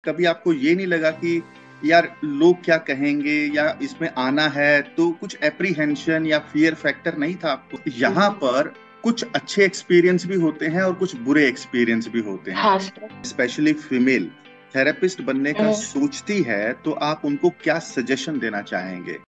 कभी आपको ये नहीं लगा कि यार लोग क्या कहेंगे या इसमें आना है, तो कुछ एप्रीहेंशन या फियर फैक्टर नहीं था आपको? यहाँ हम्म। पर कुछ अच्छे एक्सपीरियंस भी होते हैं और कुछ बुरे एक्सपीरियंस भी होते हैं। हाँ सर। स्पेशली फीमेल थेरेपिस्ट बनने का हम्म। सोचती है, तो आप उनको क्या सजेशन देना चाहेंगे?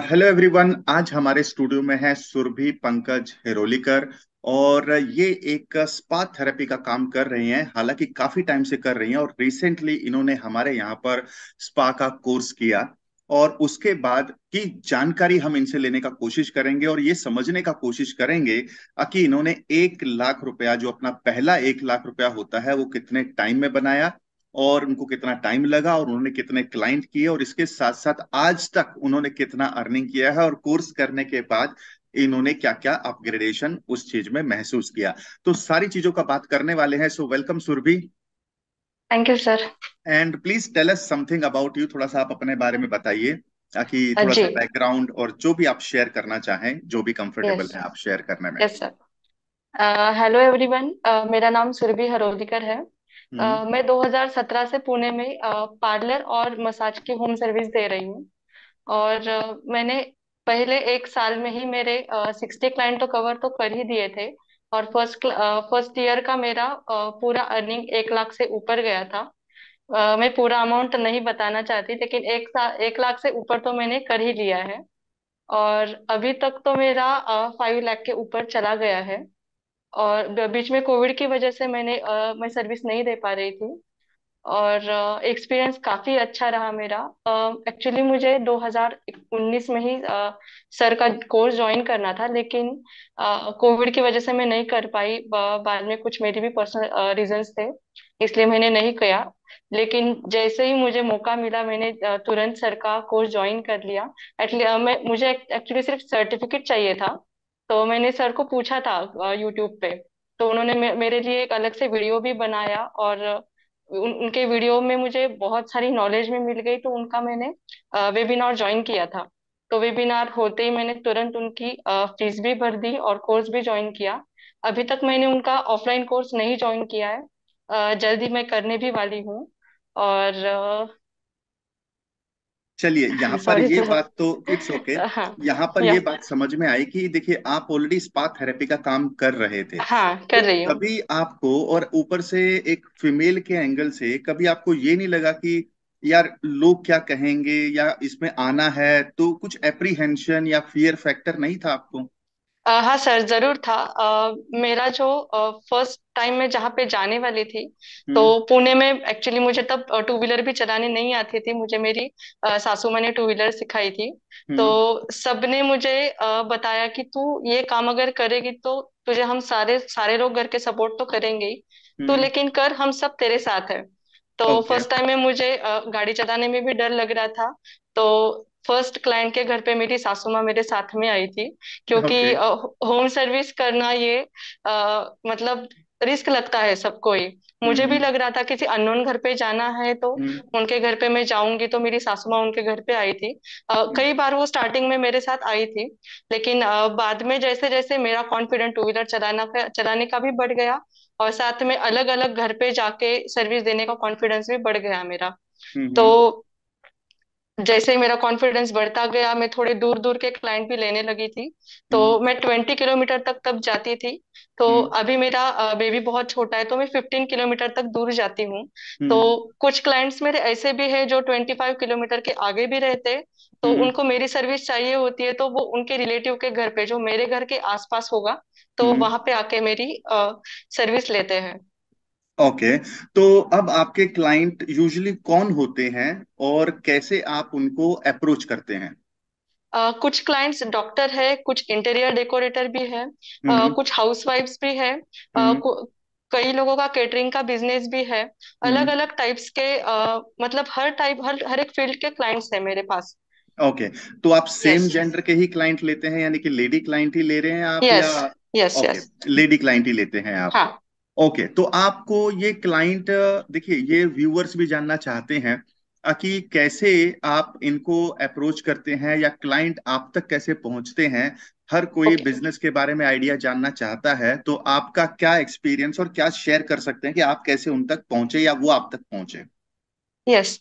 हेलो एवरीवन, आज हमारे स्टूडियो में है सुरभि पंकज हिरोलीकर। और ये एक स्पा थेरेपी का काम कर रही हैं, हालांकि काफी टाइम से कर रही हैं, और रिसेंटली इन्होंने हमारे यहाँ पर स्पा का कोर्स किया। और उसके बाद की जानकारी हम इनसे लेने का कोशिश करेंगे और ये समझने का कोशिश करेंगे कि इन्होंने 1 लाख रुपया, जो अपना पहला 1 लाख रुपया होता है, वो कितने टाइम में बनाया और उनको कितना टाइम लगा और उन्होंने कितने क्लाइंट किए, और इसके साथ साथ आज तक उन्होंने कितना अर्निंग किया है, और कोर्स करने के बाद इन्होंने क्या क्या अपग्रेडेशन उस चीज में महसूस किया। तो सारी चीजों का बात करने वाले हैं। So welcome Surabhi. Thank you sir. And please tell us something about you, थोड़ा सा आप अपने बारे में बताइए, ताकि थोड़ा जी। सा बैकग्राउंड और जो भी आप शेयर करना चाहें, जो भी कंफर्टेबल यस। है आप शेयर करने में। Yes sir. हेलो एवरीवन, मेरा नाम सुरभि हरोदीकर है। हम्म। मैं 2017 से पुणे में पार्लर और मसाज की होम सर्विस दे रही हूँ। और मैंने पहले 1 साल में ही मेरे 60 क्लाइंट तो कवर तो कर ही दिए थे। और फर्स्ट ईयर का मेरा पूरा अर्निंग 1 लाख से ऊपर गया था। मैं पूरा अमाउंट नहीं बताना चाहती, लेकिन 1 लाख से ऊपर तो मैंने कर ही लिया है। और अभी तक तो मेरा 5 लाख के ऊपर चला गया है। और बीच में कोविड की वजह से मैं सर्विस नहीं दे पा रही थी। और एक्सपीरियंस काफी अच्छा रहा मेरा। एक्चुअली मुझे 2019 में ही सर का कोर्स ज्वाइन करना था, लेकिन कोविड की वजह से मैं नहीं कर पाई। बाद में कुछ मेरी भी पर्सनल रीजंस थे, इसलिए मैंने नहीं किया। लेकिन जैसे ही मुझे मौका मिला, मैंने तुरंत सर का कोर्स ज्वाइन कर लिया। मुझे एक्चुअली सिर्फ सर्टिफिकेट चाहिए था। तो मैंने सर को पूछा था यूट्यूब पे। तो उन्होंने मेरे लिए एक अलग से वीडियो भी बनाया। और उनके वीडियो में मुझे बहुत सारी नॉलेज में मिल गई, तो उनका मैंने वेबिनार ज्वाइन किया था। तो वेबिनार होते ही मैंने तुरंत उनकी फीस भी भर दी और कोर्स भी ज्वाइन किया। अभी तक मैंने उनका ऑफलाइन कोर्स नहीं ज्वाइन किया है। जल्दी मैं करने भी वाली हूँ। और चलिए, यहाँ पर सॉरी ये सर। बात तो इट्स ओके। हाँ। यहाँ पर या। ये बात समझ में आई कि देखिए, आप ऑलरेडी स्पा थेरेपी का काम कर रहे थे, हाँ, तो कर रही हूँ। कभी आपको, और ऊपर से एक फीमेल के एंगल से, कभी आपको ये नहीं लगा कि यार लोग क्या कहेंगे या इसमें आना है, तो कुछ एप्रीहेंशन या फियर फैक्टर नहीं था आपको? हाँ सर, जरूर था। मेरा जो फर्स्ट टाइम में जहाँ पे जाने वाली थी, तो हम्म। पुणे में एक्चुअली मुझे तब टू व्हीलर भी चलानी नहीं आती थी। मुझे मेरी सासू माँ ने टू व्हीलर सिखाई थी। तो हम्म। सबने मुझे बताया कि तू ये काम अगर करेगी तो तुझे हम सारे सारे लोग घर के सपोर्ट तो करेंगे ही। तो हम्म। लेकिन कर, हम सब तेरे साथ है। तो ओके। फर्स्ट टाइम में मुझे गाड़ी चलाने में भी डर लग रहा था। तो फर्स्ट क्लाइंट के घर पे मेरी सासू माँ मेरे साथ में आई थी, क्योंकि ओके। होम सर्विस करना ये मतलब रिस्क लगता है सबको ही। मुझे भी हम्म। लग रहा था किसी अननोन घर पे जाना है, तो हम्म। उनके घर पे मैं जाऊंगी। तो मेरी सासू माँ उनके घर पे आई थी। हम्म। कई बार वो स्टार्टिंग में मेरे साथ आई थी। लेकिन बाद में जैसे जैसे मेरा कॉन्फिडेंट टू व्हीलर चलाने का भी बढ़ गया, और साथ में अलग अलग घर पे जाके सर्विस देने का कॉन्फिडेंस भी बढ़ गया मेरा। तो हम्म। जैसे ही मेरा कॉन्फिडेंस बढ़ता गया, मैं थोड़े दूर दूर के क्लाइंट भी लेने लगी थी। तो हम्म। मैं 20 किलोमीटर तक तब जाती थी। तो हम्म। अभी मेरा बेबी बहुत छोटा है, तो मैं 15 किलोमीटर तक दूर जाती हूँ। तो हम्म। कुछ क्लाइंट्स मेरे ऐसे भी है जो 25 किलोमीटर के आगे भी रहते, तो हम्म। उनको मेरी सर्विस चाहिए होती है। तो वो उनके रिलेटिव के घर पे, जो मेरे घर के आसपास होगा, तो हम्म। वहां पे आके मेरी सर्विस लेते हैं। ओके। तो अब आपके क्लाइंट यूजुअली कौन होते हैं और कैसे आप उनको अप्रोच करते हैं? कुछ क्लाइंट्स डॉक्टर है, कुछ इंटीरियर डेकोरेटर भी है, हम्म। कुछ हाउसवाइफ्स भी है। हम्म। कई लोगों का केटरिंग का बिजनेस भी है। अलग हम्म। अलग टाइप्स के मतलब हर एक फील्ड के क्लाइंट्स है मेरे पास। ओके। तो आप सेम यस। जेंडर के ही क्लाइंट लेते हैं, यानी कि लेडी क्लाइंट ही ले रहे हैं आप, या? Yes. Yes. Okay, yes. Lady client ही लेते हैं आप। हाँ। ओके, तो आपको ये क्लाइंट, देखिए, ये व्यूअर्स भी जानना चाहते हैं कि कैसे आप इनको अप्रोच करते हैं या क्लाइंट आप तक कैसे पहुंचते हैं। हर कोई ओके। बिजनेस के बारे में आइडिया जानना चाहता है, तो आपका क्या एक्सपीरियंस और क्या शेयर कर सकते हैं कि आप कैसे उन तक पहुंचे या वो आप तक पहुंचे? यस।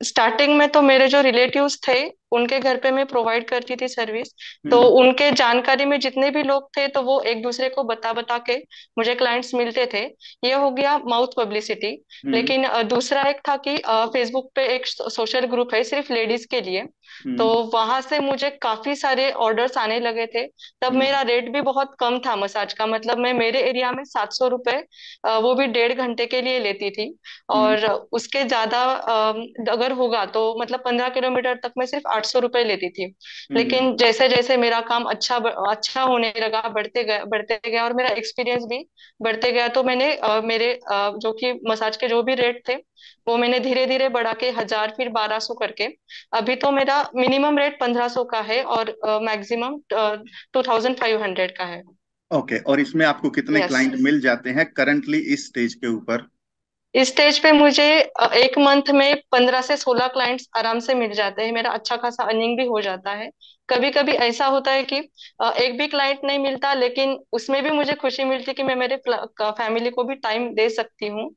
स्टार्टिंग में तो मेरे जो रिलेटिव्स थे उनके घर पे मैं प्रोवाइड करती थी सर्विस। तो हम्म। उनके जानकारी में जितने भी लोग थे तो वो एक दूसरे को बता बता के मुझे क्लाइंट्स मिलते थे। ये हो गया माउथ पब्लिसिटी। हम्म। लेकिन दूसरा एक था कि फेसबुक पे एक सोशल ग्रुप है सिर्फ लेडीज के लिए। तो हम्म। वहां से मुझे काफी सारे ऑर्डर्स आने लगे थे। तब हम्म। मेरा रेट भी बहुत कम था मसाज का, मतलब मैं मेरे एरिया में 700 रुपये वो भी 1.5 घंटे के लिए लेती थी। हम्म। और उसके ज्यादा अगर होगा तो मतलब 15 किलोमीटर तक मैं सिर्फ 800 रुपये लेती थी। हम्म। लेकिन जैसे जैसे मेरा काम अच्छा होने लगा, बढ़ते गया और मेरा एक्सपीरियंस भी बढ़ते गया, तो मैंने मेरे जो कि मसाज के जो भी रेट थे वो मैंने धीरे धीरे बढ़ा के 1000 फिर 1200 करके अभी तो मेरा मिनिमम रेट 1500 का है और मैक्सिमम 2500 का है। ओके, और इसमें आपको कितने यस। क्लाइंट मिल जाते हैं करंटली इस स्टेज के ऊपर? इस स्टेज पे मुझे एक मंथ में 15 से 16 क्लाइंट्स आराम से मिल जाते हैं। मेरा अच्छा खासा अर्निंग भी हो जाता है। कभी कभी ऐसा होता है कि एक भी क्लाइंट नहीं मिलता, लेकिन उसमें भी मुझे खुशी मिलती है कि मैं मेरे फैमिली को भी टाइम दे सकती हूँ।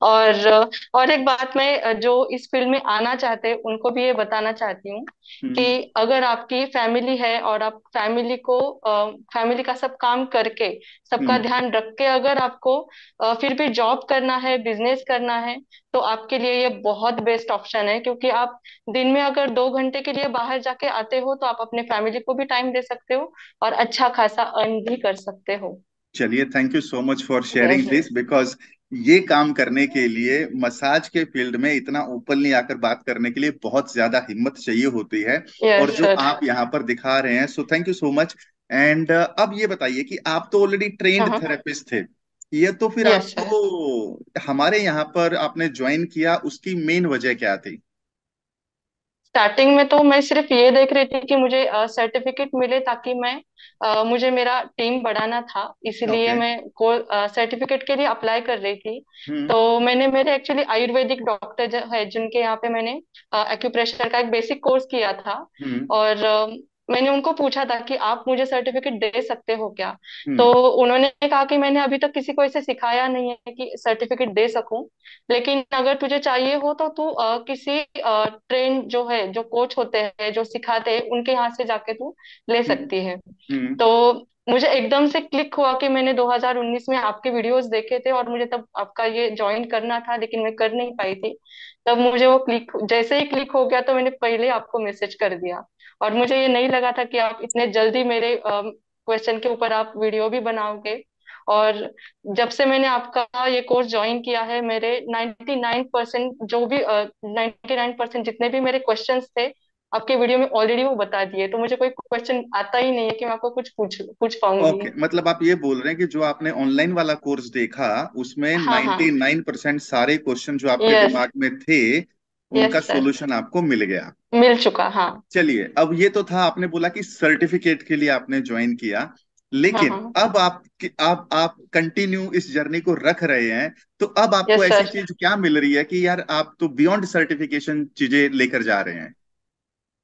और एक बात मैं जो इस फील्ड में आना चाहते हैं उनको भी ये बताना चाहती हूँ कि हम्म। अगर आपकी फैमिली है और आप फैमिली का सब काम करके, सबका हम्म। ध्यान रख के अगर आपको फिर भी जॉब करना है, बिजनेस करना है, तो आपके लिए ये बहुत बेस्ट ऑप्शन है। क्योंकि आप दिन में अगर 2 घंटे के लिए बाहर जाके आते हो तो आप अपने फैमिली को भी टाइम दे सकते हो और अच्छा खासा अर्न भी कर सकते हो। चलिए, thank you so much for sharing yes. This, because ये काम करने के लिए, मसाज के फील्ड में इतना ओपनली आकर बात करने के लिए बहुत ज्यादा हिम्मत चाहिए होती है। और यस जो सर। आप यहाँ पर दिखा रहे हैं, so thank you so much. And अब ये बताइए कि आप तो ऑलरेडी हाँ ट्रेंड हाँ। थेरेपिस्ट थे, ये तो फिर यस सर। आपको हमारे यहाँ पर आपने ज्वाइन किया, उसकी मेन वजह क्या थी? स्टार्टिंग में तो मैं सिर्फ ये देख रही थी कि मुझे सर्टिफिकेट मिले ताकि मुझे मेरा टीम बढ़ाना था, इसलिए ओके। मैं को सर्टिफिकेट के लिए अप्लाई कर रही थी। हम्म। तो मैंने मेरे एक्चुअली आयुर्वेदिक डॉक्टर जो है जिनके यहाँ पे मैंने एक्यूप्रेशर का एक बेसिक कोर्स किया था। हम्म। और मैंने उनको पूछा था कि आप मुझे सर्टिफिकेट दे सकते हो क्या। तो हम्म। उन्होंने कहा कि मैंने अभी तक किसी को ऐसे सिखाया नहीं है कि सर्टिफिकेट दे सकूं, लेकिन अगर तुझे चाहिए हो तो तू किसी ट्रेन जो है, जो कोच होते हैं जो सिखाते हैं उनके यहाँ से जाके तू ले हम्म। सकती है। हम्म। तो मुझे एकदम से क्लिक हुआ कि मैंने 2019 में आपके वीडियोस देखे थे और मुझे तब आपका ये ज्वाइन करना था लेकिन मैं कर नहीं पाई थी। तब मुझे वो क्लिक, जैसे ही क्लिक हो गया तो मैंने पहले आपको मैसेज कर दिया। और मुझे ये नहीं लगा था कि आप इतने जल्दी मेरे क्वेश्चन के ऊपर आप वीडियो भी बनाओगे। और जब से मैंने आपका ये कोर्स ज्वाइन किया है, मेरे 99% जो भी 99% जितने भी मेरे क्वेश्चंस थे आपके वीडियो में ऑलरेडी वो बता दिए। तो मुझे कोई क्वेश्चन आता ही नहीं है कि मैं आपको कुछ पूछ पाऊंगी। ओके, मतलब आप ये बोल रहे हैं कि जो आपने ऑनलाइन वाला कोर्स देखा, उसमें हाँ हाँ। 99% सारे क्वेश्चन जो आपके यस। दिमाग में थे, यस उनका सर। सॉल्यूशन आपको मिल गया। मिल चुका, हाँ। चलिए, अब ये तो था, आपने बोला कि सर्टिफिकेट के लिए आपने ज्वाइन किया, हाँ लेकिन हाँ। अब आप कंटिन्यू इस जर्नी को रख रहे हैं, तो अब आपको यस ऐसी सर। चीज क्या मिल रही है कि यार आप तो बियॉन्ड सर्टिफिकेशन चीजें लेकर जा रहे हैं?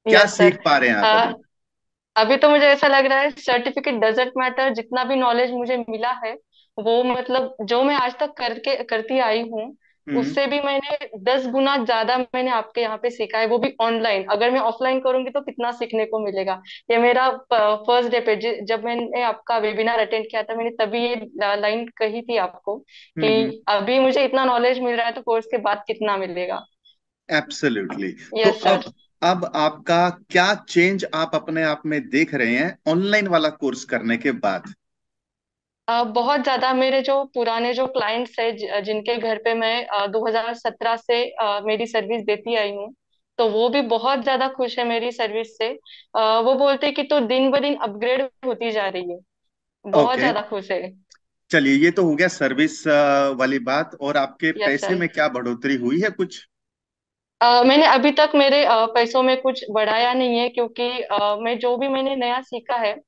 क्या यस सीख सर। पा रहे हैं आप अभी? अभी तो मुझे ऐसा लग रहा है सर्टिफिकेट डजेंट मैटर, जितना भी नॉलेज मुझे मिला है वो मतलब जो मैं आज तक करके करती आई हूँ हम्म। उससे भी मैंने 10 गुना ज्यादा मैंने आपके यहाँ पे सीखा है, वो भी ऑनलाइन। अगर मैं ऑफलाइन करूंगी तो कितना सीखने को मिलेगा। ये मेरा फर्स्ट डे पे जब मैंने आपका वेबिनार अटेंड किया था मैंने तभी ये लाइन कही थी आपको हम्म। कि अभी मुझे इतना नॉलेज मिल रहा है तो कोर्स के बाद कितना मिलेगा। एब्सोल्युटली। तो यस सर। अब आपका क्या चेंज आप अपने आप में देख रहे हैं ऑनलाइन वाला कोर्स करने के बाद? बहुत ज्यादा मेरे जो पुराने जो क्लाइंट्स है जिनके घर पे मैं 2017 से मेरी सर्विस देती आई हूँ, तो वो भी बहुत ज्यादा खुश है मेरी सर्विस से। वो बोलते हैं कि तो दिन ब दिन अपग्रेड होती जा रही है। बहुत ओके, ज्यादा खुश है। चलिए, ये तो हो गया सर्विस वाली बात। और आपके यस पैसे सर। में क्या बढ़ोतरी हुई है कुछ? मैंने अभी तक मेरे पैसों में कुछ बढ़ाया नहीं है, क्योंकि मैं जो भी मैंने नया सीखा है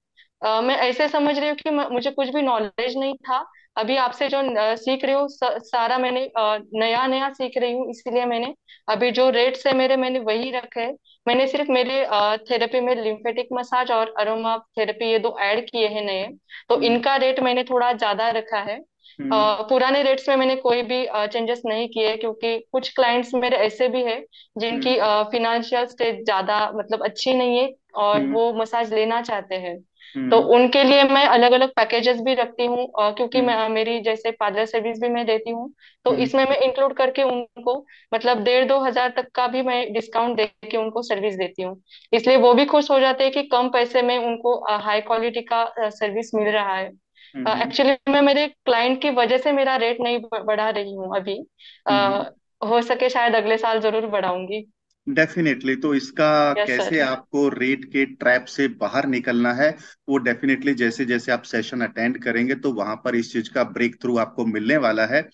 मैं ऐसे समझ रही हूँ कि मुझे कुछ भी नॉलेज नहीं था। अभी आपसे जो सीख रही हूँ सारा मैंने नया नया सीख रही हूँ, इसलिए मैंने अभी जो रेट्स है मेरे, मैंने वही रखे हैं। मैंने सिर्फ मेरे थेरेपी में लिम्फेटिक मसाज और अरोमा थेरेपी ये दो ऐड किए हैं नए, तो हम्म। इनका रेट मैंने थोड़ा ज्यादा रखा है। हम्म। पुराने रेट्स में मैंने कोई भी चेंजेस नहीं किए, क्योंकि कुछ क्लाइंट्स मेरे ऐसे भी है हम्म। जिनकी फिनेंशियल स्टेट ज्यादा मतलब अच्छी नहीं है और हम्म। वो मसाज लेना चाहते हैं। तो हम्म। उनके लिए मैं अलग अलग पैकेजेस भी रखती हूँ, क्योंकि हम्म। मैं मेरी जैसे पार्लर सर्विस भी मैं देती हूँ, तो हम्म। इसमें मैं इंक्लूड करके उनको मतलब 1,500-2,000 तक का भी मैं डिस्काउंट दे के उनको सर्विस देती हूँ। इसलिए वो भी खुश हो जाते हैं कि कम पैसे में उनको हाई क्वालिटी का सर्विस मिल रहा है। हम्म। एक्चुअली मैं मेरे क्लाइंट की वजह से मेरा रेट नहीं बढ़ा रही हूँ अभी। हम्म। हो सके शायद अगले साल जरूर बढ़ाऊंगी। डेफिनेटली। तो इसका यस कैसे सर। आपको रेट के ट्रैप से बाहर निकलना है, वो डेफिनेटली जैसे जैसे आप सेशन अटेंड करेंगे तो वहां पर इस चीज का ब्रेक थ्रू आपको मिलने वाला है।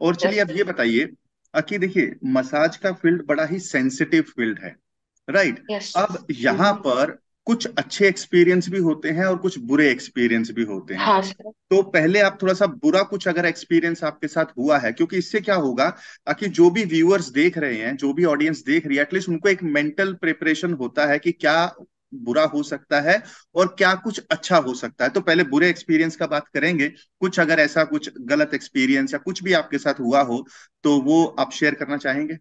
और चलिए यस। अब ये बताइए कि देखिए मसाज का फील्ड बड़ा ही सेंसिटिव फील्ड है, राइट। यस। अब यहाँ पर कुछ अच्छे एक्सपीरियंस भी होते हैं और कुछ बुरे एक्सपीरियंस भी होते हैं। हाँ सर। तो पहले आप थोड़ा सा बुरा कुछ अगर एक्सपीरियंस आपके साथ हुआ है, क्योंकि इससे क्या होगा कि जो भी व्यूअर्स देख रहे हैं, जो भी ऑडियंस देख रही है, एटलीस्ट उनको एक मेंटल प्रिपरेशन होता है कि क्या बुरा हो सकता है और क्या कुछ अच्छा हो सकता है। तो पहले बुरे एक्सपीरियंस का बात करेंगे। कुछ अगर ऐसा कुछ गलत एक्सपीरियंस या कुछ भी आपके साथ हुआ हो तो वो आप शेयर करना चाहेंगे?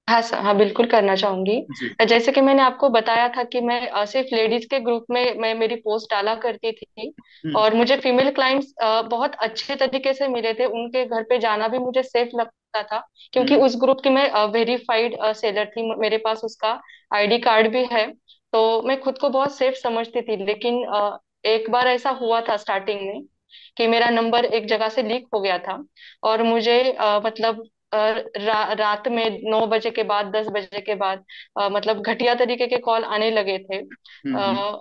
हाँ सर, हाँ बिल्कुल करना चाहूंगी। जी। जैसे कि मैंने आपको बताया था कि मैं सिर्फ लेडीज के ग्रुप में मैं मेरी पोस्ट डाला करती थी, हम्म। और मुझे फीमेल क्लाइंट्स बहुत अच्छे तरीके से मिले थे। उनके घर पे जाना भी मुझे सेफ लगता था, क्योंकि हम्म। उस ग्रुप की मैं वेरीफाइड सेलर थी, मेरे पास उसका आईडी कार्ड भी है। तो मैं खुद को बहुत सेफ समझती थी। लेकिन एक बार ऐसा हुआ था स्टार्टिंग में कि मेरा नंबर एक जगह से लीक हो गया था, और मुझे मतलब रात में 9 बजे के बाद, 10 बजे के बाद मतलब घटिया तरीके के कॉल आने लगे थे। हम्म। अ,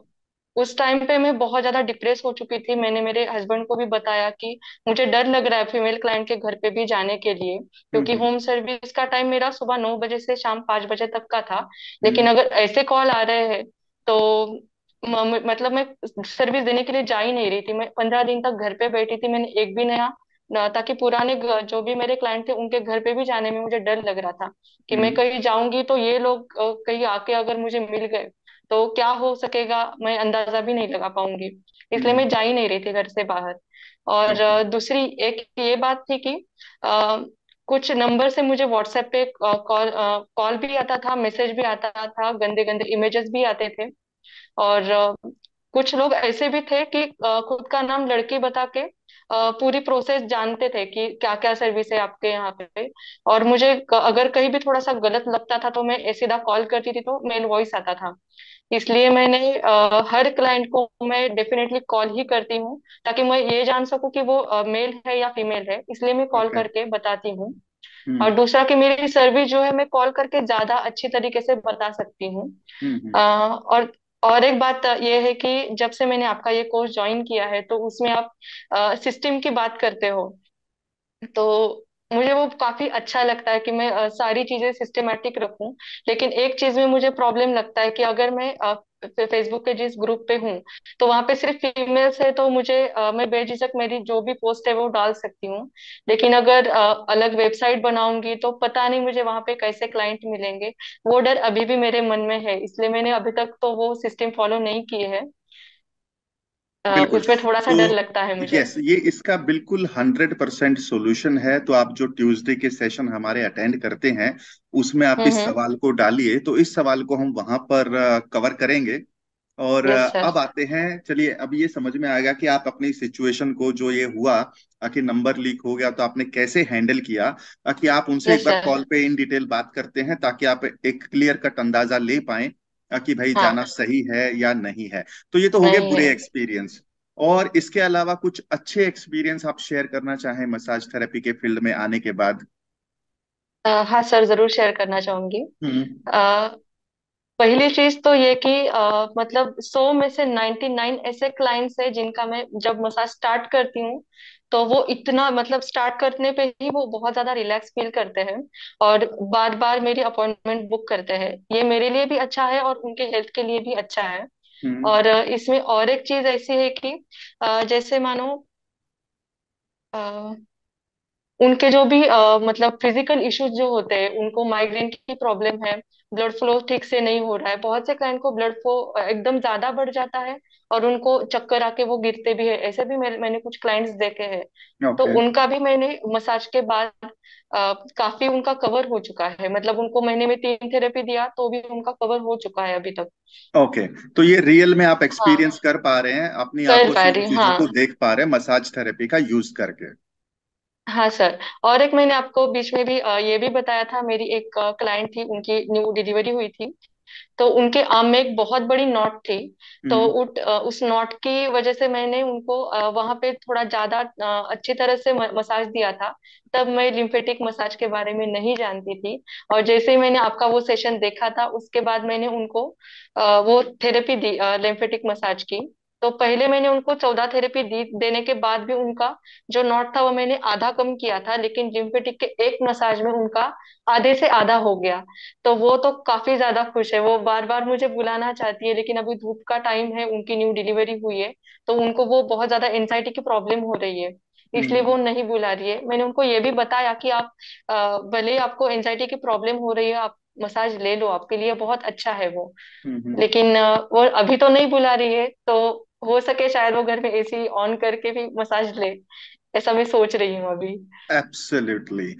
उस टाइम पे मैं बहुत ज्यादा डिप्रेस हो चुकी थी। मैंने मेरे हस्बैंड को भी बताया कि मुझे डर लग रहा है फीमेल क्लाइंट के घर पे भी जाने के लिए, क्योंकि हम्म। होम सर्विस का टाइम मेरा सुबह 9 बजे से शाम 5 बजे तक का था। लेकिन हम्म। अगर ऐसे कॉल आ रहे हैं तो मतलब मैं सर्विस देने के लिए जा ही नहीं रही थी। मैं 15 दिन तक घर पे बैठी थी, मैंने एक भी नया ताकि पुराने जो भी मेरे क्लाइंट थे उनके घर पे भी जाने में मुझे डर लग रहा था कि मैं हम्म। कहीं जाऊंगी तो ये लोग कहीं आके अगर मुझे मिल गए तो क्या हो सकेगा, मैं अंदाजा भी नहीं लगा पाऊंगी। इसलिए हम्म। मैं जा ही नहीं रही थी घर से बाहर। और ओके। दूसरी एक ये बात थी कि अ, कुछ नंबर से मुझे व्हाट्सएप पे कॉल कॉल भी आता था, मैसेज भी आता था, गंदे गंदे इमेजेस भी आते थे। और कुछ लोग ऐसे भी थे कि खुद का नाम लड़की बता के पूरी प्रोसेस जानते थे कि क्या क्या सर्विस है आपके यहाँ पे। और मुझे अगर कहीं भी थोड़ा सा गलत लगता था तो मैं सीधा कॉल करती थी तो मेल वॉइस आता था। इसलिए मैंने हर क्लाइंट को मैं डेफिनेटली कॉल ही करती हूँ, ताकि मैं ये जान सकूं कि वो मेल है या फीमेल है, इसलिए मैं कॉल ओके। करके बताती हूँ। और हम्म। दूसरा कि मेरी सर्विस जो है मैं कॉल करके ज्यादा अच्छी तरीके से बता सकती हूँ। हम्म। और एक बात ये है कि जब से मैंने आपका ये कोर्स ज्वाइन किया है तो उसमें आप सिस्टम की बात करते हो, तो मुझे वो काफी अच्छा लगता है कि मैं सारी चीजें सिस्टमेटिक रखूं। लेकिन एक चीज में मुझे प्रॉब्लम लगता है कि अगर मैं फेसबुक के जिस ग्रुप पे हूँ तो वहां पे सिर्फ फीमेल्स है, तो मुझे मैं बेझिझक मेरी जो भी पोस्ट है वो डाल सकती हूँ। लेकिन अगर अलग वेबसाइट बनाऊंगी तो पता नहीं मुझे वहां पे कैसे क्लाइंट मिलेंगे। वो डर अभी भी मेरे मन में है, इसलिए मैंने अभी तक तो वो सिस्टम फॉलो नहीं किए है। बिल्कुल। उसमें थोड़ा सा तो डर लगता है मुझे। यस, ये इसका बिल्कुल 100% सोल्यूशन है। तो आप जो ट्यूसडे के सेशन हमारे अटेंड करते हैं उसमें आप इस हम्म। सवाल को डालिए, तो इस सवाल को हम वहां पर कवर करेंगे। और यस सर। अब आते हैं, चलिए अब ये समझ में आ गया कि आप अपनी सिचुएशन को, जो ये हुआ कि नंबर लीक हो गया, तो आपने कैसे हैंडल किया। कि आप उनसे एक यस बार सर। कॉल पे इन डिटेल बात करते हैं ताकि आप एक क्लियर कट अंदाजा ले पाएं कि भाई जाना हाँ। सही है या नहीं है। तो ये तो हो गए नहीं बुरे है। एक्सपीरियंस। और इसके अलावा कुछ अच्छे एक्सपीरियंस आप शेयर करना चाहें मसाज थेरेपी के फील्ड में आने के बाद? हाँ सर, जरूर शेयर करना चाहूंगी। हम्म। अ, पहली चीज तो ये कि मतलब 100 में से 99 ऐसे क्लाइंट्स है जिनका मैं जब मसाज स्टार्ट करती हूँ तो वो इतना मतलब स्टार्ट करने पे ही वो बहुत ज्यादा रिलैक्स फील करते हैं और बार बार मेरी अपॉइंटमेंट बुक करते हैं। ये मेरे लिए भी अच्छा है और उनके हेल्थ के लिए भी अच्छा है। हम्म। और इसमें और एक चीज ऐसी है कि जैसे मानो उनके जो भी मतलब फिजिकल इश्यूज जो होते हैं, उनको माइग्रेन की प्रॉब्लम है, ब्लड फ्लो ठीक से नहीं हो रहा है, बहुत से क्लाइंट को ब्लड फ्लो एकदम ज्यादा बढ़ जाता है और उनको चक्कर आके वो गिरते भी है। ऐसे भी मैंने कुछ क्लाइंट्स देखे हैं। तो ओके। उनका भी मैंने मसाज के बाद काफी उनका कवर हो चुका है। मतलब उनको महीने में 3 थेरेपी दिया तो भी उनका कवर हो चुका है अभी तक। ओके, तो ये रियल में आप हाँ, एक्सपीरियंस कर पा रहे हैं, अपनी कर आंखों पा से इन रही हूँ, चीजों को हाँ। देख पा रहे हैं मसाज थेरेपी का यूज करके। हाँ सर। और एक मैंने आपको बीच में भी ये भी बताया था, मेरी एक क्लाइंट थी, उनकी न्यू डिलीवरी हुई थी। तो उनके आर्म में एक बहुत बड़ी नॉट थी। तो हम्म। उस नॉट की वजह से मैंने उनको वहां पे थोड़ा ज्यादा अच्छी तरह से मसाज दिया था। तब मैं लिम्फेटिक मसाज के बारे में नहीं जानती थी। और जैसे ही मैंने आपका वो सेशन देखा था, उसके बाद मैंने उनको वो थेरेपी दी, लिम्फेटिक मसाज की। तो पहले मैंने उनको 14 थेरेपी दी, देने के बाद भी उनका जो नॉट था वो मैंने आधा कम किया था, लेकिन लिम्फेटिक के एक मसाज में उनका आधे से आधा हो गया। तो वो तो काफी ज्यादा खुश है, वो बार बार मुझे बुलाना चाहती है, लेकिन अभी धूप का टाइम है, उनकी न्यू डिलीवरी हुई है। तो उनको वो बहुत ज्यादा एंजाइटी की प्रॉब्लम हो रही है, इसलिए हम्म। वो नहीं बुला रही है। मैंने उनको ये भी बताया कि आप भले ही आपको एंजाइटी की प्रॉब्लम हो रही है, आप मसाज ले लो, आपके लिए बहुत अच्छा है वो। हम्म। लेकिन वो अभी तो नहीं बुला रही है, तो हो सके शायद वो घर में एसी ऑन करके भी मसाज ले। ऐसा मैं सोच रही हूँ अभी। एब्सोल्युटली।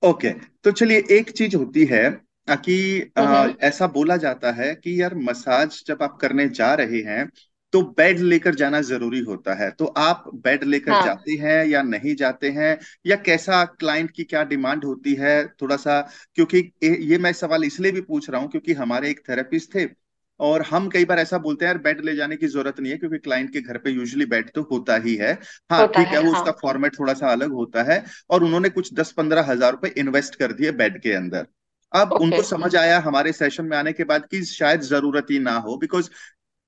ओके, तो चलिए एक चीज होती है कि हम्म। ऐसा बोला जाता है कि यार मसाज जब आप करने जा रहे हैं तो बेड लेकर जाना जरूरी होता है, तो आप बेड लेकर हाँ। जाते हैं या नहीं जाते हैं, या कैसा क्लाइंट की क्या डिमांड होती है थोड़ा सा। क्योंकि ये मैं सवाल इसलिए भी पूछ रहा हूँ क्योंकि हमारे एक थेरेपिस्ट थे और हम कई बार ऐसा बोलते हैं यार बेड ले जाने की जरूरत नहीं है क्योंकि क्लाइंट के घर पे यूजुअली बेड तो होता ही है। हाँ होता ठीक है, है, वो हाँ। उसका फॉर्मेट थोड़ा सा अलग होता है। और उन्होंने कुछ 10-15 हज़ार रुपए इन्वेस्ट कर दिए बेड के अंदर। अब ओके। उनको समझ आया हमारे सेशन में आने के बाद कि शायद जरूरत ही ना हो, बिकॉज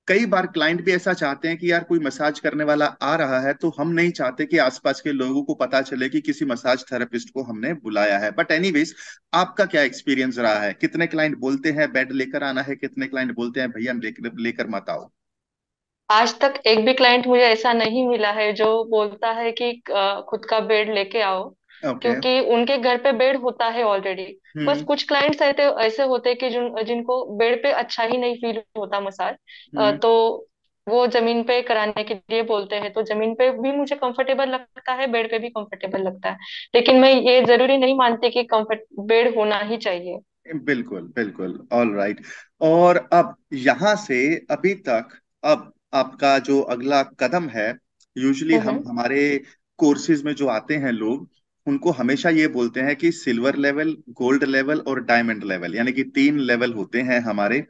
कई बार क्लाइंट भी ऐसा चाहते हैं कि यार कोई मसाज करने वाला आ रहा है तो हम नहीं चाहते कि आसपास के लोगों को पता चले कि किसी मसाज थेरेपिस्ट को हमने बुलाया है। बट एनीवेज, आपका क्या एक्सपीरियंस रहा है? कितने क्लाइंट बोलते हैं बेड लेकर आना है, कितने क्लाइंट बोलते हैं भैया लेकर लेकर मत आओ? आज तक एक भी क्लाइंट मुझे ऐसा नहीं मिला है जो बोलता है कि खुद का बेड लेके आओ, ओके। क्योंकि उनके घर पे बेड होता है ऑलरेडी। बस हम्म। कुछ क्लाइंट्स ऐसे ऐसे होते हैं कि जिनको बेड पे अच्छा ही नहीं फील होता मसाज। हम्म। तो वो जमीन पे कराने के लिए बोलते हैं। तो जमीन पे भी मुझे कंफर्टेबल लगता है, बेड पे भी कंफर्टेबल लगता है। लेकिन मैं ये जरूरी नहीं मानती कि कंफर्ट बेड होना ही चाहिए। बिल्कुल बिल्कुल, ऑल राइट। और अब यहाँ से अभी तक, अब आपका जो अगला कदम है, यूजुअली हम हम्म। हमारे कोर्सेज में जो आते हैं लोग उनको हमेशा ये बोलते हैं कि सिल्वर लेवल, गोल्ड लेवल और डायमंड लेवल, यानी कि 3 लेवल होते हैं हमारे।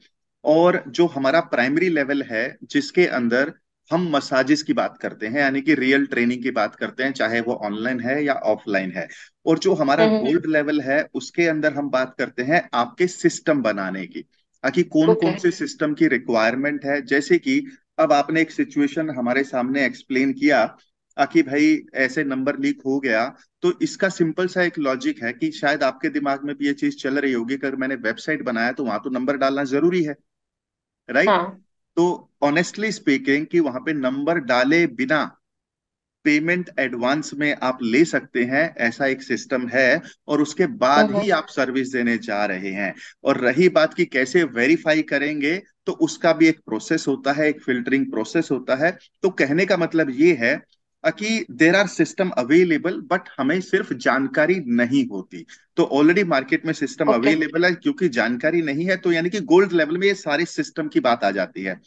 और जो हमारा प्राइमरी लेवल है जिसके अंदर हम मसाजेस की बात करते हैं, यानी कि रियल ट्रेनिंग की बात करते हैं, चाहे वो ऑनलाइन है या ऑफलाइन है। और जो हमारा हम्म। गोल्ड लेवल है उसके अंदर हम बात करते हैं आपके सिस्टम बनाने की, कि कौन ओके। कौन से सिस्टम की रिक्वायरमेंट है। जैसे कि अब आपने एक सिचुएशन हमारे सामने एक्सप्लेन किया कि भाई ऐसे नंबर लीक हो गया, तो इसका सिंपल सा एक लॉजिक है कि शायद आपके दिमाग में भी ये चीज चल रही होगी कि अगर मैंने वेबसाइट बनाया तो वहां तो नंबर डालना जरूरी है, राइट? हाँ। तो ऑनेस्टली स्पीकिंग कि वहां पे नंबर डाले बिना पेमेंट एडवांस में आप ले सकते हैं, ऐसा एक सिस्टम है। और उसके बाद हम्म। ही आप सर्विस देने जा रहे हैं। और रही बात कि कैसे वेरीफाई करेंगे, तो उसका भी एक प्रोसेस होता है, एक फिल्टरिंग प्रोसेस होता है। तो कहने का मतलब ये है कि there are system available but हमें सिर्फ जानकारी नहीं होती। तो ऑलरेडी मार्केट में सिस्टम ओके। अवेलेबल है, क्योंकि जानकारी नहीं है तो यानी कि गोल्ड लेवल में ये सारे सिस्टम की बात आ जाती है।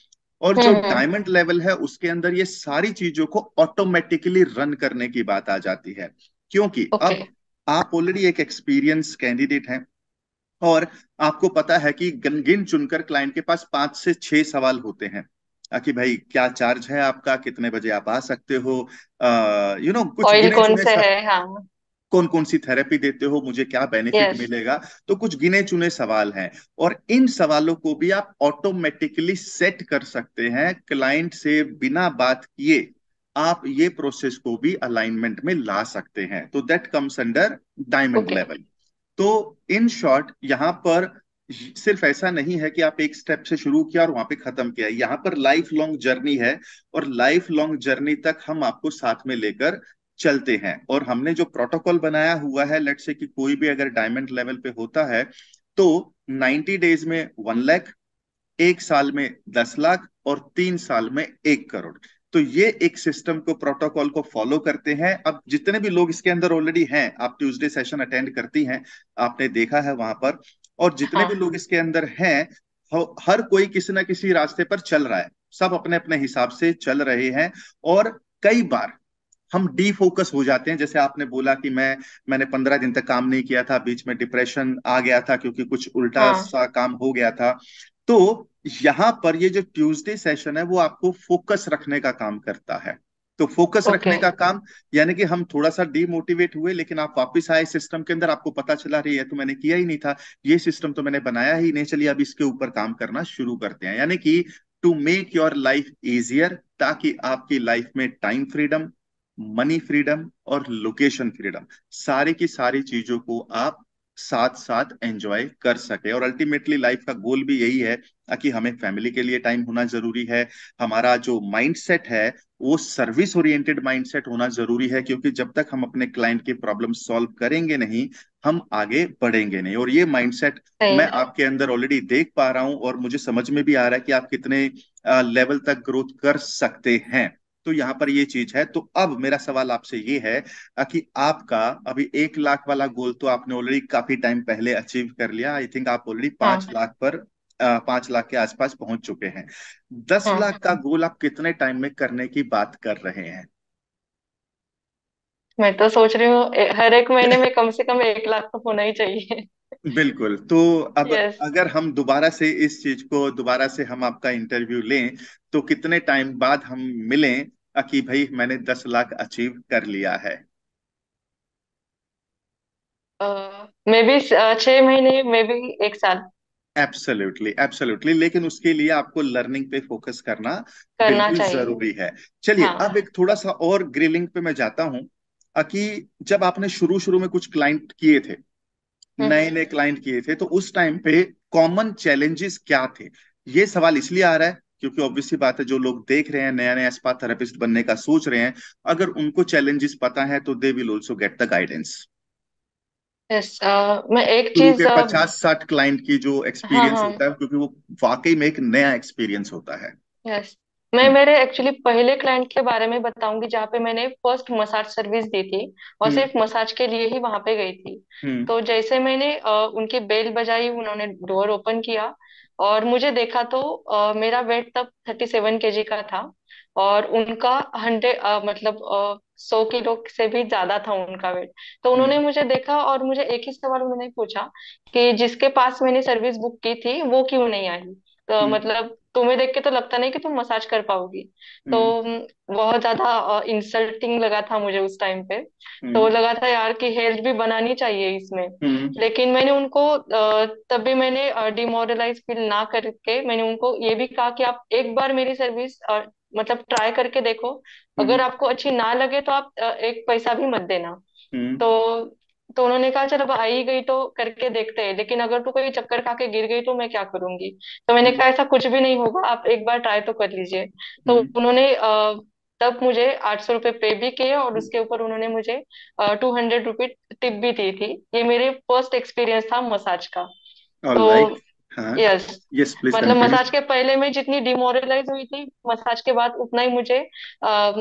और जो हम्म। डायमंड लेवल है उसके अंदर ये सारी चीजों को ऑटोमेटिकली रन करने की बात आ जाती है। क्योंकि ओके। अब आप ऑलरेडी एक एक्सपीरियंस कैंडिडेट हैं और आपको पता है कि गिन चुनकर क्लाइंट के पास 5 से 6 सवाल होते हैं, कि भाई क्या चार्ज है आपका, कितने बजे आप आ सकते हो, कुछ ऑयल गिने कौन चुने, से है, हाँ। कौन कौन सी थेरेपी देते हो, मुझे क्या बेनिफिट यस। मिलेगा। तो कुछ गिने चुने सवाल हैं। और इन सवालों को भी आप ऑटोमेटिकली सेट कर सकते हैं क्लाइंट से बिना बात किए। आप ये प्रोसेस को भी अलाइनमेंट में ला सकते हैं, तो that comes under diamond okay. Level. तो इन शॉर्ट यहाँ पर सिर्फ ऐसा नहीं है कि आप एक स्टेप से शुरू किया और वहां पे खत्म किया, यहाँ पर लाइफ लॉन्ग जर्नी है। और लाइफ लॉन्ग जर्नी तक हम आपको साथ में लेकर चलते हैं। और हमने जो प्रोटोकॉल बनाया हुआ है, लेट्स से कि कोई भी अगर डायमंड लेवल पे होता है तो 90 डेज में 1 लाख, 1 साल में 10 लाख, और 3 साल में 1 करोड़। तो ये एक सिस्टम को, प्रोटोकॉल को फॉलो करते हैं। अब जितने भी लोग इसके अंदर ऑलरेडी हैं, आप ट्यूसडे सेशन अटेंड करती हैं, आपने देखा है वहां पर, और जितने भी हाँ लोग इसके अंदर हैं, हर कोई किसी ना किसी रास्ते पर चल रहा है। सब अपने अपने हिसाब से चल रहे हैं। और कई बार हम डीफोकस हो जाते हैं, जैसे आपने बोला कि मैंने 15 दिन तक काम नहीं किया था, बीच में डिप्रेशन आ गया था क्योंकि कुछ उल्टा हाँ। सा काम हो गया था। तो यहाँ पर ये जो ट्यूसडे सेशन है वो आपको फोकस रखने का काम करता है। तो फोकस ओके। रखने का काम, यानी कि हम थोड़ा सा डीमोटिवेट हुए लेकिन आप वापस आए सिस्टम के अंदर, आपको पता चला रही है तो मैंने किया ही नहीं था, ये सिस्टम तो मैंने बनाया ही नहीं, चलिए अब इसके ऊपर काम करना शुरू करते हैं। यानी कि to make your life easier, ताकि आपकी लाइफ में टाइम फ्रीडम, मनी फ्रीडम और लोकेशन फ्रीडम, सारी की सारी चीजों को आप साथ साथ एंजॉय कर सके। और अल्टीमेटली लाइफ का गोल भी यही है कि हमें फैमिली के लिए टाइम होना जरूरी है। हमारा जो माइंडसेट है वो सर्विस ओरिएंटेड माइंडसेट होना जरूरी है, क्योंकि जब तक हम अपने क्लाइंट की प्रॉब्लम सॉल्व करेंगे नहीं, हम आगे बढ़ेंगे नहीं। और ये माइंडसेट सही मैं है। आपके अंदर ऑलरेडी देख पा रहा हूं, और मुझे समझ में भी आ रहा है कि आप कितने लेवल तक ग्रोथ कर सकते हैं। तो यहाँ पर ये चीज है। तो अब मेरा सवाल आपसे ये है कि आपका अभी 1 लाख वाला गोल तो आपने ऑलरेडी काफी टाइम पहले अचीव कर लिया। आई थिंक आप ऑलरेडी पांच हाँ लाख पर 5 लाख के आसपास पहुंच चुके हैं। दस हाँ। लाख का गोल आप कितने टाइम में करने की बात कर रहे हैं? मैं तो सोच रही हूँ हर एक महीने में कम से कम 1 लाख तो होना ही चाहिए। बिल्कुल। तो अब यस। अगर हम दोबारा से इस चीज को, दोबारा से हम आपका इंटरव्यू लें, तो कितने टाइम बाद हम मिलें कि भाई मैंने 10 लाख अचीव कर लिया है? मे बी 6 महीने, मे बी 1 साल। एब्सोल्युटली एब्सोल्युटली, लेकिन उसके लिए आपको लर्निंग पे फोकस करना करना बिल्कुल चाहिए। जरूरी है। चलिए हाँ। अब एक थोड़ा सा और ग्रिलिंग पे मैं जाता हूं कि जब आपने शुरू शुरू में कुछ क्लाइंट किए थे, नए हम्म। नए क्लाइंट किए थे, तो उस टाइम पे कॉमन चैलेंजेस क्या थे? ये सवाल इसलिए आ रहा है क्योंकि ऑब्वियस सी बात है, जो लोग देख रहे हैं नया नया स्पा थेरेपिस्ट बनने का सोच रहे हैं, अगर उनको चैलेंजेस पता है तो they will also get the guidance. Yes. मैं एक शुरू चीज के 50-60 क्लाइंट की जो हाँ एक्सपीरियंस हाँ। होता है, क्योंकि वो वाकई में एक नया एक्सपीरियंस होता है। यस। मैं हम्म। मेरे एक्चुअली पहले क्लाइंट के बारे में बताऊंगी जहाँ पे मैंने फर्स्ट मसाज सर्विस दी थी, और हम्म। सिर्फ मसाज के लिए ही वहां पे गई थी। हम्म। तो जैसे मैंने उनकी बेल बजाई, उन्होंने डोर ओपन किया और मुझे देखा तो मेरा वेट तब 37 kg का था, और उनका 100 मतलब 100 किलो से भी ज्यादा था उनका वेट। तो उन्होंने हम्म। मुझे देखा और मुझे एक ही सवाल उन्होंने पूछा कि जिसके पास मैंने सर्विस बुक की थी वो क्यों नहीं आई। तो हम्म। मतलब तुम्हें देख के तो लगता नहीं कि तुम मसाज कर पाओगी। तो हम्म। बहुत ज्यादा इंसल्टिंग लगा था मुझे उस टाइम पे। तो हम्म। लगा था यार कि हेल्प भी बनानी चाहिए इसमें। हम्म। लेकिन मैंने उनको तब भी मैंने डिमोरलाइज फील ना करके मैंने उनको ये भी कहा कि आप एक बार मेरी सर्विस मतलब ट्राई करके देखो। हम्म। अगर आपको अच्छी ना लगे तो आप एक पैसा भी मत देना। हम्म। तो तो उन्होंने कहा चलो अब आ ही गई तो करके देखते हैं, लेकिन अगर तू कोई चक्कर खा के गिर गई तो मैं क्या करूंगी। तो मैंने हम्म। कहा ऐसा कुछ भी नहीं होगा, आप एक बार ट्राई तो कर लीजिए। तो हम्म। उन्होंने तब मुझे 800 रुपये पे भी किए और उसके ऊपर उन्होंने मुझे 200 रुपये टिप भी दी थी। ये मेरे फर्स्ट एक्सपीरियंस था मसाज का। ऑल तो राइट। हाँ। यस। यस, प्लीज मतलब कंटिन्यू। मसाज के पहले मैं जितनी डिमोरलाइज हुई थी, मसाज के बाद उतना ही मुझे आ,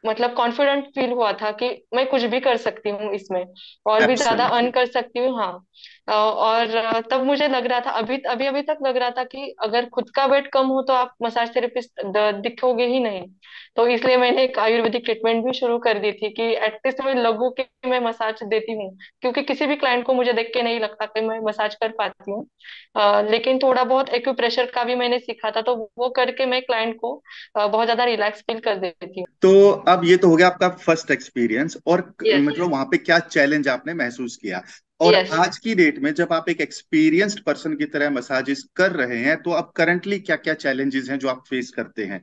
मतलब कॉन्फिडेंट फील हुआ था कि मैं कुछ भी कर सकती हूँ इसमें, और भी ज्यादा अर्न एब्सोल्युटली। कर सकती हूँ। हाँ। और तब मुझे लग रहा था, अभी अभी अभी तक लग रहा था कि अगर खुद का वेट कम हो तो आप मसाज थेरेपिस्ट दिखोगे ही नहीं। तो इसलिए मैंने एक आयुर्वेदिक ट्रीटमेंट भी शुरू कर दी थी कि एटलीस्ट मैं लगूं कि मैं मसाज देती हूँ। क्योंकि किसी भी क्लाइंट को मुझे देख के नहीं लगता कि मैं मसाज कर पाती हूँ। लेकिन थोड़ा बहुत एक्यूप्रेशर का भी मैंने सीखा था, तो वो करके मैं क्लाइंट को बहुत ज्यादा रिलैक्स फील कर देती हूँ। तो अब ये तो हो गया आपका फर्स्ट एक्सपीरियंस, और यस। मतलब वहां पे क्या चैलेंज आपने महसूस किया। और यस। आज की डेट में जब आप एक एक्सपीरियंस्ड पर्सन की तरह मसाजेस कर रहे हैं, तो अब करंटली क्या क्या चैलेंजेस हैं जो आप फेस करते हैं?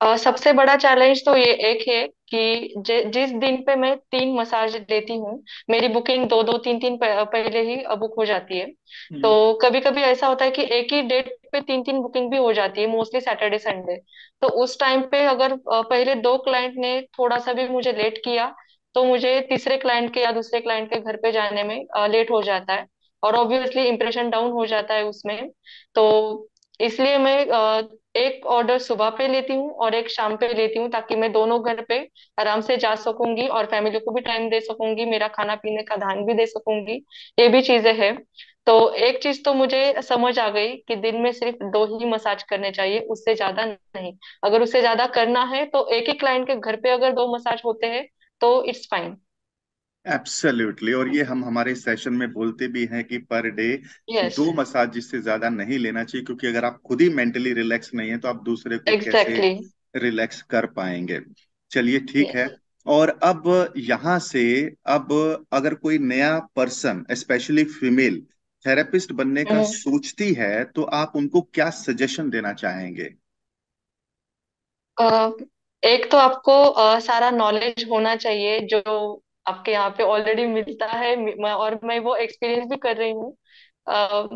सबसे बड़ा चैलेंज तो ये एक है कि जिस दिन पे मैं 3 मसाज लेती हूँ, मेरी बुकिंग दो दो तीन तीन पहले ही बुक हो जाती है। तो हम्म। कभी कभी ऐसा होता है कि एक ही डेट पे तीन तीन बुकिंग भी हो जाती है, मोस्टली सैटरडे संडे। तो उस टाइम पे अगर पहले 2 क्लाइंट ने थोड़ा सा भी मुझे लेट किया तो मुझे तीसरे क्लाइंट के या दूसरे क्लाइंट के घर पे जाने में लेट हो जाता है, और ऑब्वियसली इंप्रेशन डाउन हो जाता है उसमें। तो इसलिए मैं एक ऑर्डर सुबह पे लेती हूँ और एक शाम पे लेती हूँ, ताकि मैं दोनों घर पे आराम से जा सकूंगी और फैमिली को भी टाइम दे सकूंगी, मेरा खाना पीने का ध्यान भी दे सकूंगी। ये भी चीजें हैं। तो एक चीज तो मुझे समझ आ गई कि दिन में सिर्फ 2 ही मसाज करने चाहिए, उससे ज्यादा नहीं। अगर उससे ज्यादा करना है तो एक ही क्लाइंट के घर पे अगर 2 मसाज होते हैं तो इट्स फाइन। एब्सोल्युटली। और ये हम हमारे सेशन में बोलते भी हैं कि पर डे यस। 2 मसाज जिससे ज्यादा नहीं लेना चाहिए, क्योंकि अगर आप खुद ही मेंटली रिलैक्स नहीं है तो आप दूसरे को कैसे एग्जैक्टली। रिलैक्स कर पाएंगे। चलिए ठीक है। यस। और अब यहाँ से, अब अगर कोई नया पर्सन स्पेशली फीमेल थेरेपिस्ट बनने का सोचती है तो आप उनको क्या सजेशन देना चाहेंगे? अ, एक तो आपको सारा नॉलेज होना चाहिए जो आपके यहाँ पे ऑलरेडी मिलता है, और मैं वो एक्सपीरियंस भी कर रही हूँ। अ,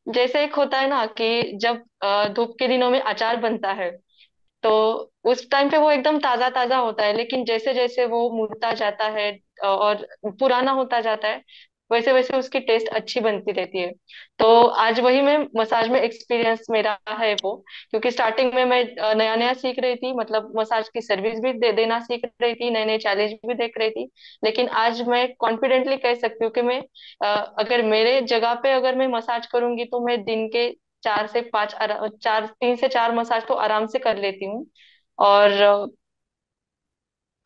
जैसे एक होता है ना कि जब धूप के दिनों में अचार बनता है, तो उस टाइम पे वो एकदम ताजा ताजा होता है, लेकिन जैसे जैसे वो मुड़ता जाता है और पुराना होता जाता है, वैसे वैसे उसकी टेस्ट अच्छी बनती रहती है। तो आज वही मैं मसाज में एक्सपीरियंस मेरा है वो, क्योंकि स्टार्टिंग में मैं नया नया सीख रही थी, मतलब मसाज की सर्विस भी देना सीख रही थी, नए नए चैलेंज भी देख रही थी। लेकिन आज मैं कॉन्फिडेंटली कह सकती हूँ कि मैं अगर मेरे जगह पे अगर मैं मसाज करूंगी तो मैं दिन के 4 से 5 3 से 4 मसाज तो आराम से कर लेती हूँ। और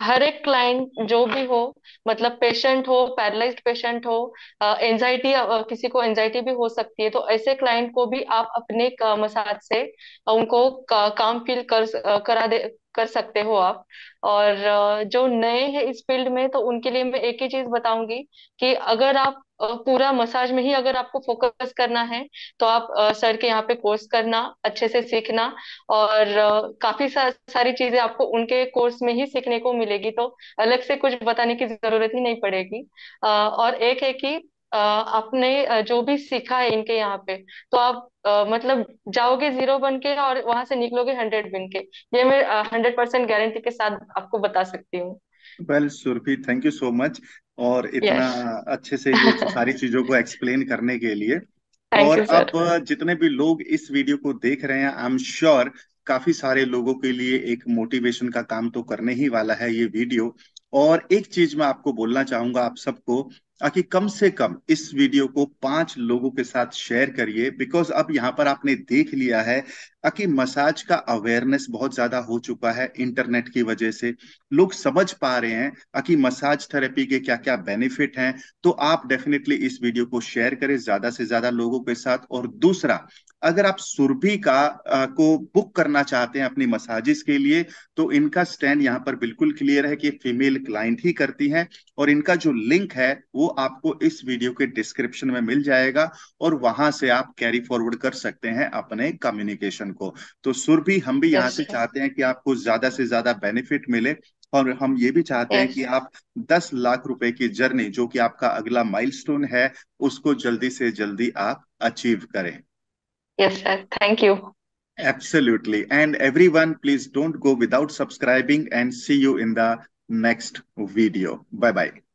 हर एक क्लाइंट जो भी हो, मतलब पेशेंट हो, पैरालाइज्ड पेशेंट हो, एंजाइटी, किसी को एंजाइटी भी हो सकती है, तो ऐसे क्लाइंट को भी आप अपने मसाज से उनको काम फील करा दे कर सकते हो आप। और जो नए हैं इस फील्ड में, तो उनके लिए मैं एक ही चीज बताऊंगी कि अगर आप पूरा मसाज में ही अगर आपको फोकस करना है, तो आप सर के यहाँ पे कोर्स करना, अच्छे से सीखना। और काफी सारी चीजें आपको उनके कोर्स में ही सीखने को मिलेगी, तो अलग से कुछ बताने की जरूरत ही नहीं पड़ेगी। और एक है कि आपने जो भी सीखा है इनके यहाँ पे, तो आप मतलब जाओगे 0 बन के और वहां से निकलोगे 100 बन के। ये मैं 100% गारंटी के साथ आपको बता सकती हूँ। Well Surabhi, thank you so much. और इतना यस। अच्छे से ये सारी चीजों को एक्सप्लेन करने के लिए। थैंक और यू अब सर। जितने भी लोग इस वीडियो को देख रहे हैं, आई एम श्योर काफी सारे लोगों के लिए एक मोटिवेशन का काम तो करने ही वाला है ये वीडियो। और एक चीज मैं आपको बोलना चाहूंगा आप सबको, कि कम से कम इस वीडियो को 5 लोगों के साथ शेयर करिए, बिकॉज अब यहाँ पर आपने देख लिया है कि मसाज का अवेयरनेस बहुत ज्यादा हो चुका है इंटरनेट की वजह से। लोग समझ पा रहे हैं कि मसाज थेरेपी के क्या क्या बेनिफिट हैं। तो आप डेफिनेटली इस वीडियो को शेयर करें ज्यादा से ज्यादा लोगों के साथ। और दूसरा, अगर आप सुरभि को बुक करना चाहते हैं अपनी मसाजिस के लिए, तो इनका स्टैंड यहाँ पर बिल्कुल क्लियर है कि फीमेल क्लाइंट ही करती हैं। और इनका जो लिंक है वो आपको इस वीडियो के डिस्क्रिप्शन में मिल जाएगा, और वहां से आप कैरी फॉरवर्ड कर सकते हैं अपने कम्युनिकेशन को। तो सुरभि, हम भी यहाँ यस। से चाहते हैं कि आपको ज्यादा से ज्यादा बेनिफिट मिले। और हम ये भी चाहते हैं कि यस। आप 10 लाख रुपए की जर्नी, जो कि आपका अगला माइलस्टोन है, उसको जल्दी से जल्दी आप अचीव करें। Yes sir, thank you. Absolutely. And everyone, please don't go without subscribing, and see you in the next video. Bye bye.